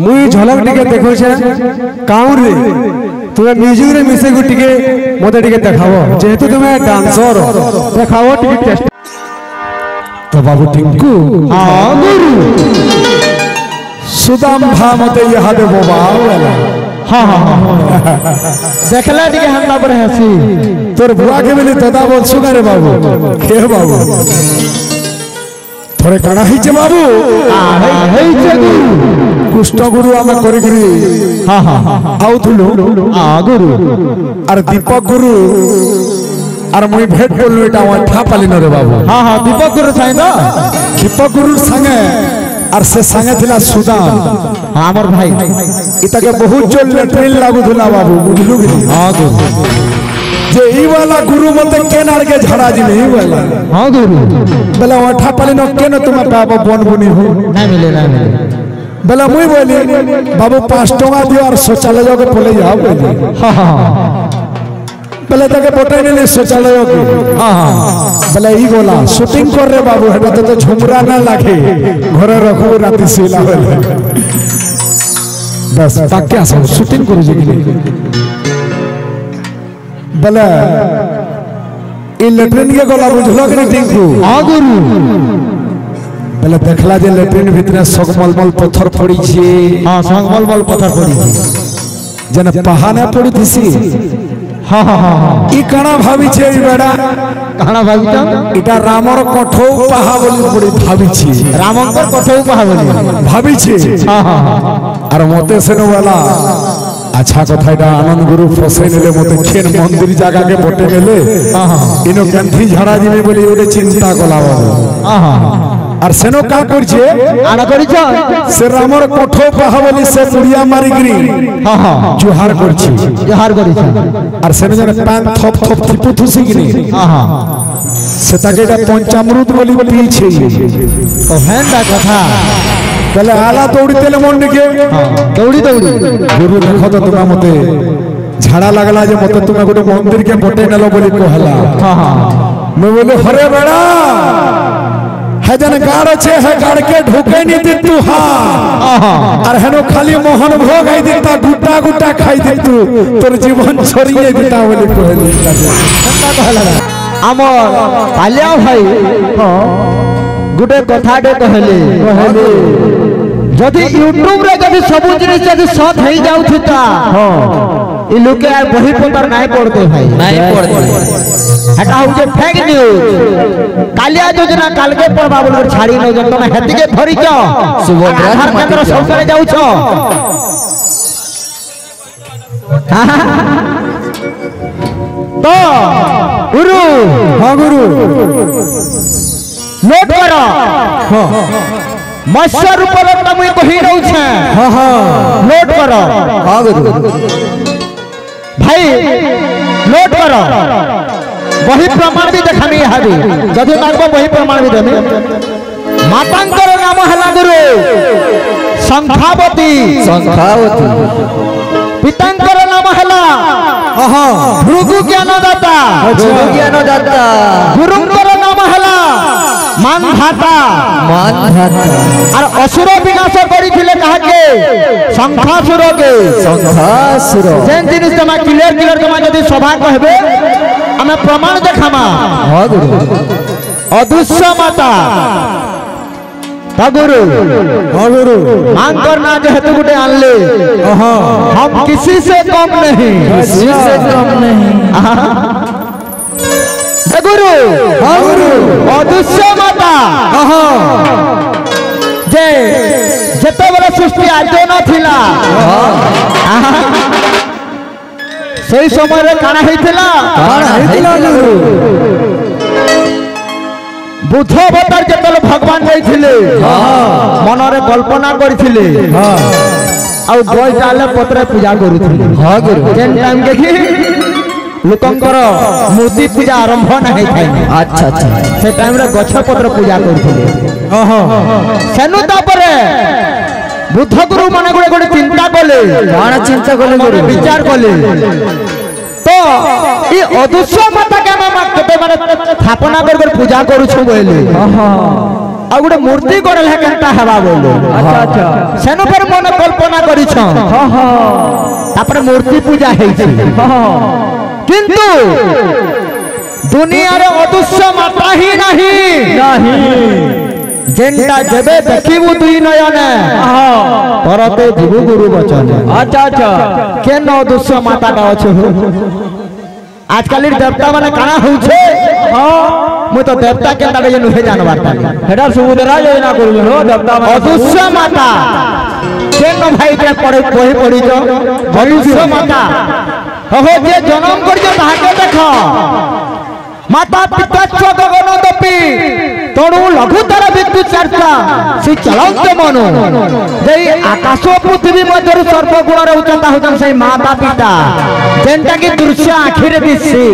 मुई झलक टिके देखो छे काउर रे तुमे म्यूजिक रे मिसे को टिके मते टिके देखाओ जेहेतु तुमे डांसर देखाओ टिके टेस्ट तो बाबू टिंकू हां गुरु सुदाम भा मते यहा दे बोबाल हां हां देखला टिके हल्ला पर हसी तोर बुआ के मिले तदा बोल सुगा रे बाबू के बाबू थोड़े काना ही छे बाबू हे छे कुष्ठ गुरु आमे करी करी हां हां आउथुलु आ गुरु अर दीपक गुरु अर मुई भेट बोलु एटा ठा पाली न रे बाबू हां हां दीपक गुरु साई ना दीपक गुरु संगे अर से संगे थिला सुदाम हां हमर भाई इता के बहुत जोर लेट्रिन लागुथुला बाबू बुझलु कि हां गुरु जे ई वाला गुरु मते केनार के झड़ा जिले ई वाला हां गुरु बेला ओठा पाली न केन तुम बाबू बन बुनी हो ना मिले बेला मुई बोली बाबू 5 टका दियो और शौचालय के बोले जाओ बोली हां हां बेला तके बोटे ने शौचालय के हां हां बेला ई गोला शूटिंग कर रे बाबू हेटा तो झुमरा ना लागे घरे रखो राती सेला होले बस ताके सब शूटिंग करू जे बले ई लेट्रिन के गोला बुझलो कि टिंकू हां गुरु बले देखला जे लेट्रिन भीतर सगमलमल पत्थर पड़ी छे हां सगमलमल पत्थर पड़ी जने पहाना पड़ी थिसी हां हां हां ई काना भाबी छे ई बेडा काना भाबी त इटा रामर कठौ पहा बोली पड़ी भाबी छे रामंकर कठौ पहा बोली भाबी छे हां हां अरे मते सेनो वाला अच्छा कथा एटा आनंद गुरु फसे नेले मते खेन मंदिर जागा के बोटे नेले हां हां इनो गंधी झाड़ा जिमे बोली ओटे चिंता कलावा हां हां और सेनो का करछे आना करिछ से रामर कठौ पहा बोली से मुड़िया मारी गिरी हां हां जोहार करछि जोहार करिछ और सेनो जने पान थप थप थिपु थुसी गिरी हां हां से ताकेटा पंचामृत बोली पीछे तो हेंदा कथा पहले आला दौड़ी तेले मन के दौड़ी दौड़ी गुरु देखो तो तुम मते झाड़ा लगला जे मते तुम गोटे मंदिर के बोटे नेलो बोली कहला हां हां मैं बोले हरे बेड़ा है जन गाड़ छे है गाड़ के ढुके नी दे तू हां और हेनो खाली मोहन भोग आई देता गुटा गुटा खाई दे तू तोर जीवन छोड़िए देता बोली कहली कहला हमर पालिया भाई हां गुटे कथाटे कहले कहले जदि यूट्यूब रे जदि सब जिनिस जदि सत हेई जाउथिता हां ई लोके आ बही पतर नाही पड़ते भाई नाही पड़ते हटा हो जे फेक न्यूज कालिया योजना काल के पड़बा बोल छाड़ी न जन तमे हेति के धरि छ सुभद्रा केंद्र सबरे जाउ छ तो गुरु हां गुरु नोट करो हां मत्स्य रूप में मुई कहि रहू छे हां हां नोट करो हां गुरु भाई नोट करो वही प्रमाण भी देखामी हाबी जदि मांगबो वही प्रमाण भी देमी मातांकर नाम हला गुरु संखावती संखावती पितांकर नाम हला हां भृगु ज्ञानदाता भृगु ज्ञानदाता गुरुंकर नाम हला मानधाता मानधाता और असुर विनाश करिथिले काहे संखासुर के संखासुर जेन जिनिस तमा क्लियर क्लियर तमा जदि सभा कहबे हमें प्रमाण देखामा हां गुरु अदृश्य माता गुरु हां गुरु मांग करना जेहेतु गुटे आनले हां हम किसी से कम नहीं किसी से कम नहीं गुरु हां गुरु अदृश्य माता हां जे जते बड़ा सृष्टि आजो न थिला सही समय रे काना हेतिला गुरु बुद्ध अवतार जतल भगवान जाइथिले मन रे कल्पना करथिले आ गय डाले पत्रे पूजा करूथिले हां गुरु जेन टाइम देखि लोकंकर मूर्ति पूजा आरंभ नहीं थाई अच्छा अच्छा से टाइम रे गछ पत्र पूजा करथिले हां सेनु तापरे बुद्ध गुरु माने गोटे गोटे चिंता कले काना चिंता कले गुरु विचार कले तो ई अदृश्य माता के माने स्थापना कर पूजा करू छु बोले आ गोटे मूर्ति करल है केनता हेबा बोल। अच्छा अच्छा सेनो पर मन कल्पना करी छ। हां हां तापर मूर्ति पूजा है किंतु दुनिया रे अदृश्य माता ही नहीं जेंटा जेबे देखिबु दुई नयने परते जीवु गुरु वचन। अच्छा अच्छा केन अदृश्य माता का अछि आजकल देवता माने काना होउछे। हां मु तो देवता केनता के नुहे जानबार तानी हेडा समुद्रा योजना करू हो देवता माने अदृश्य माता केन भाई के पढ़ी जो अदृश्य माता हो जे जन्म करियो ताके देखो माता पिता च गगन दपी तणु लघुतर विद्युत चर्चा से चलंत मनो जई आकाश पृथ्वी मध्य सर्वगुण रहउचंता होजन से माता पिता जेंटा की दृश्य आखिर दिसी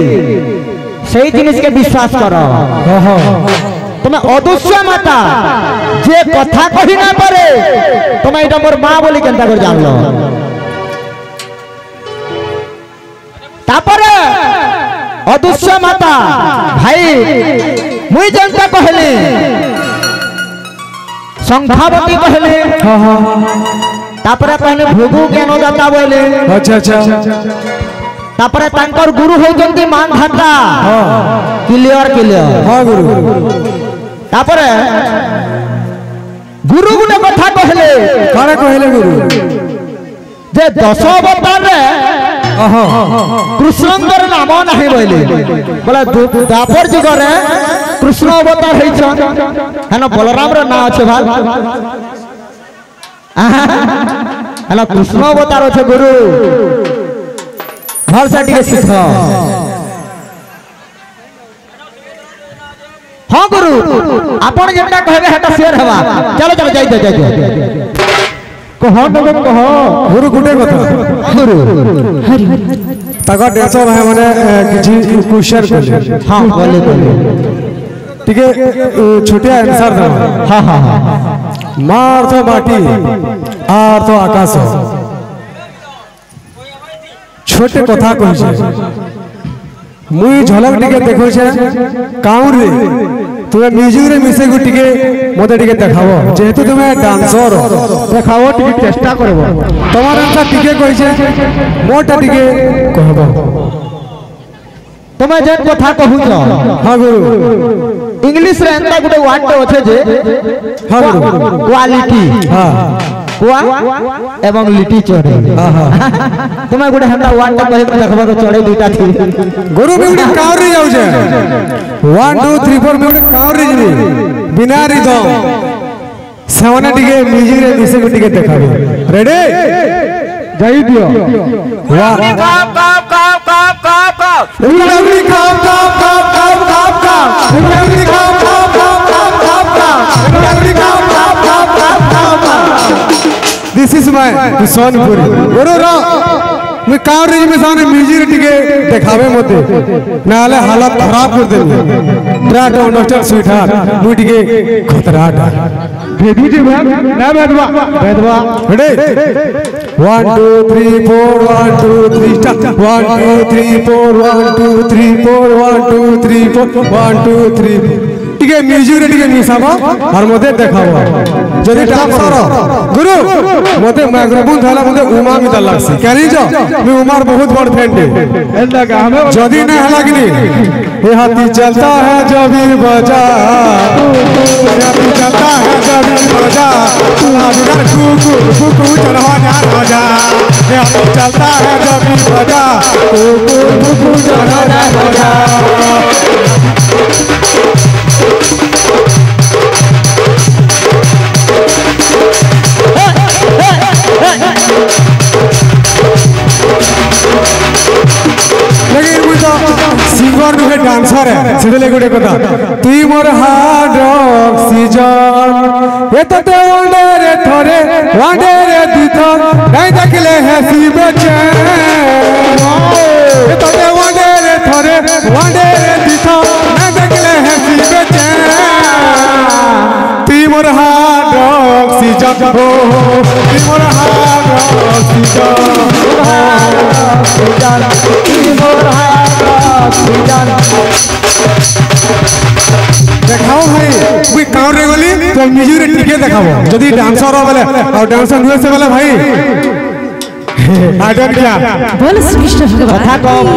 सही जिनिस के विश्वास करो। तुम अदृश्य माता जे कथा कहि ना पारे तुम एटा मोर मां बोली केनता कर जान लो। तापरे अदृश्य माता भाई मुई जनता कहले संघावती कहले। तापरे कहले भोगु केनो जाता बोले। अच्छा अच्छा तापरे तांकर गुरु होजंती मान धाता। Clear clear. हां गुरु तापरे गुरु गुने कथा कहले काने कहले गुरु जे 10 अवतार रे कृष्णंकर नाम नहीं बोले बोले द्वापर जुग रे कृष्ण अवतार है ना बलराम रे नाम अच्छे भाई है ना कृष्ण अवतार अच्छे गुरु भल से टिके सीख। हाँ गुरु आपण जेटा कहबे हेटा शेयर हेबा चलो चलो जाई कहो नगन कहो गुरु गुटे कथा गुरु हरि ताका टेंशन है माने किछि क्वेश्चन करले। हां बोले बोले ठीक है छोटे आंसर दे। हां हां हां मार तो माटी आर तो आकाश छोटे कथा कहि छै मुई झलक टिके देखो छे काउर रे तुमे म्यूजिक रे मिसे गु टिके मते टिके देखाओ जेहेतु तुमे डांसर देखाओ टिके चेष्टा करबो तमार आंसर टिके कहि छे मोटा टिके कहबो तुमे जे कथा कहू छ। हां गुरु इंग्लिश रे एंता गुटे वर्ड होछे जे हां गुरु क्वालिटी। हां कुआ एवं लिटी चढ़े। तुमे गुटे हंदा वर्ड कहि देखबो के चढ़े दुटा थी गुरु में गुटे काउर रे जाउ छे 1 2 3 4 में गुटे काउर रे जनी बिना रिदम सेवना टिके म्यूजिक रे मिसे गु टिके देखाबे रेडी जाई दियो वाह काप काप काप काप काप काप उगड़ी काप काप काप काप काप काप उगड़ी काप काप काप काप काप उगड़ी काप काप काप काप काप दिस इज माय सोनपुर गुरु रा मैं काउर रे में सामने म्यूजिक टिके देखाबे मते नाले हालत खराब कर देबे try to understand sweetheart मुई टिके खतराट भेदू जी ना भेदवा रेडी 1 2 3 4 1 2 3 स्टार्ट 1 2 3 4 1 2 3 4 1 2 3 4 1 2 3 टिके म्यूजिक रे टिके मिसाबो और मते देखाबो जदी डांसर गुरु मते माइक्रोफोन थाला मते उमा मिता लागसी करी जो मैं उमार बहुत बड़ फैन दे एंदा का हमें जदी ना हला कि ये हाथी चलता है जब भी बजा हाथी चलता है जब भी बजा आजकल कुकु कुकु चढ़वा जा बजा ये हाथी चलता है जब भी बजा कुकु कुकु चढ़वा जा बजा। लेकिन मुझे सिंगर नुहे डांसर है सेले गोटे कथा तुई मोर हार्ड ऑक्सीजन ये तो वंडे रे थोरे वंडे रे दुथर नहीं देखले है सी बेचैन ये तो वंडे रे थोरे वंडे रे दुथर नहीं देखले है सी बेचैन तुई मोर हार्ड ऑक्सीजन हो तुई मोर हार्ड ऑक्सीजन দেখাও ভাই মুই কাউর রে গলি তো মিউজিক রে টিকে দেখাবো যদি ডান্সার বলে আর ডান্সার নুয়ে সে বলে ভাই আইডন কিয়া बोल श्री कृष्ण भगवान কথা কম